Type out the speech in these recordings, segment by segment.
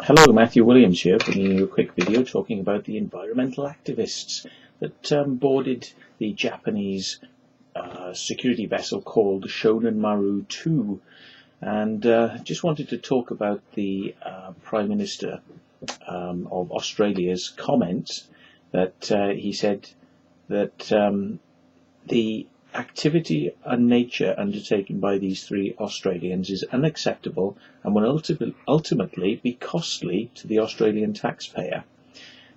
Hello, Matthew Williams here, bringing you a quick video talking about the environmental activists that boarded the Japanese security vessel called Shonan Maru 2. And just wanted to talk about the Prime Minister of Australia's comments that he said that the activity and nature undertaken by these three Australians is unacceptable and will ultimately be costly to the Australian taxpayer.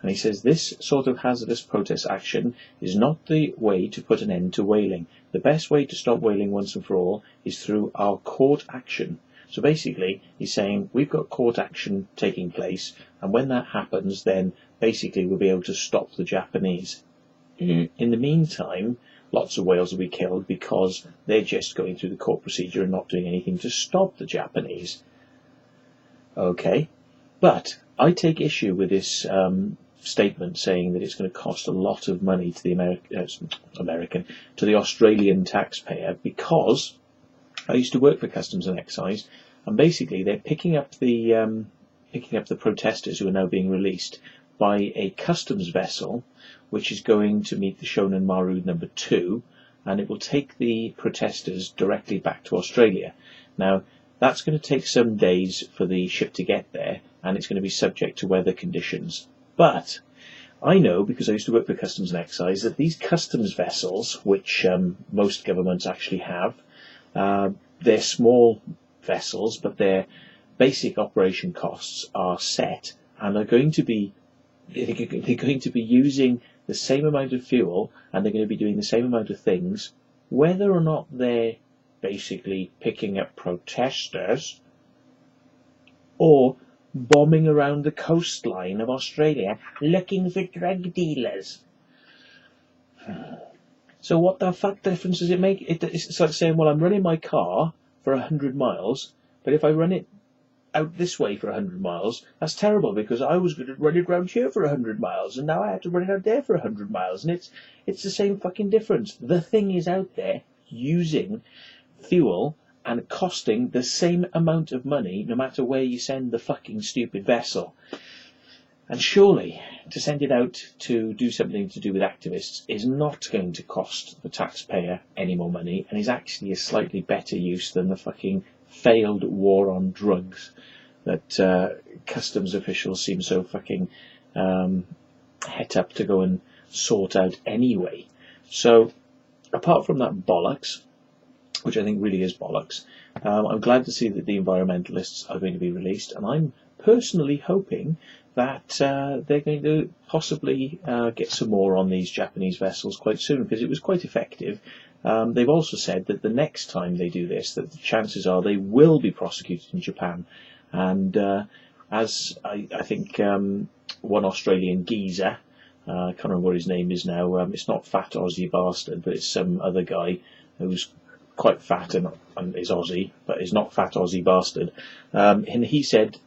And he says this sort of hazardous protest action is not the way to put an end to whaling. The best way to stop whaling once and for all is through our court action. So basically he's saying we've got court action taking place, and when that happens then basically we'll be able to stop the Japanese. In the meantime, lots of whales will be killed because they're just going through the court procedure and not doing anything to stop the Japanese. Okay, but I take issue with this statement saying that it's going to cost a lot of money to the to the Australian taxpayer, because I used to work for Customs and Excise, and basically they're picking up the protesters who are now being released by a customs vessel which is going to meet the Shonan Maru number 2, and it will take the protesters directly back to Australia. Now, that's going to take some days for the ship to get there, and it's going to be subject to weather conditions. But I know, because I used to work for Customs and Excise, that these customs vessels, which most governments actually have, they're small vessels, but their basic operation costs are set, and they're going to be using the same amount of fuel, and they're going to be doing the same amount of things, whether or not they're basically picking up protesters or bombing around the coastline of Australia looking for drug dealers. So what the fuck difference does it make? It's like saying, well, I'm running my car for 100 miles, but if I run it out this way for 100 miles, that's terrible, because I was going to run it around here for 100 miles, and now I have to run it out there for 100 miles, and it's the same fucking difference. The thing is out there using fuel and costing the same amount of money no matter where you send the fucking stupid vessel. And surely to send it out to do something to do with activists is not going to cost the taxpayer any more money, and is actually a slightly better use than the fucking failed war on drugs that customs officials seem so fucking het up to go and sort out anyway. So apart from that bollocks, which I think really is bollocks, I'm glad to see that the environmentalists are going to be released, and I'm personally hoping that they're going to possibly get some more on these Japanese vessels quite soon, because it was quite effective. They've also said that the next time they do this, that the chances are they will be prosecuted in Japan. And as I think one Australian geezer, I can't remember what his name is now, it's not Fat Aussie Bastard, but it's some other guy who's quite fat and is Aussie, but is not Fat Aussie Bastard. And he said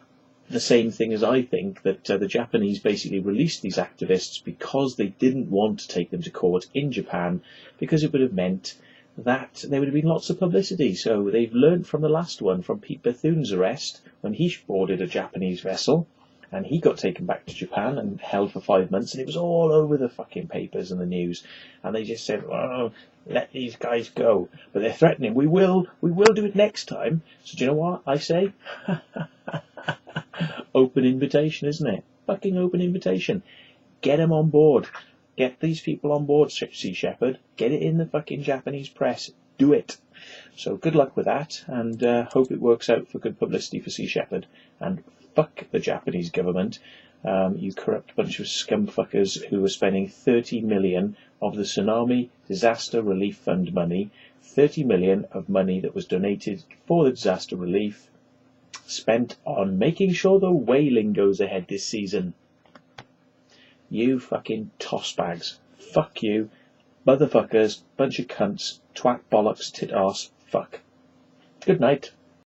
the same thing as I think, that the Japanese basically released these activists because they didn't want to take them to court in Japan, because it would have meant that there would have been lots of publicity. So they've learned from the last one, from Pete Bethune's arrest, when he boarded a Japanese vessel and he got taken back to Japan and held for 5 months, and it was all over the fucking papers and the news, and they just said, oh, let these guys go. But they're threatening, we will do it next time. So do you know what I say? Open invitation, isn't it? Fucking open invitation. Get them on board. Get these people on board, Sea Shepherd. Get it in the fucking Japanese press. Do it. So good luck with that, and hope it works out for good publicity for Sea Shepherd. And fuck the Japanese government, you corrupt bunch of scumfuckers who are spending 30 million of the Tsunami Disaster Relief Fund money, 30 million of money that was donated for the disaster relief, spent on making sure the whaling goes ahead this season. You fucking tossbags. Fuck you. Motherfuckers. Bunch of cunts. Twat bollocks. Tit arse. Fuck. Good night.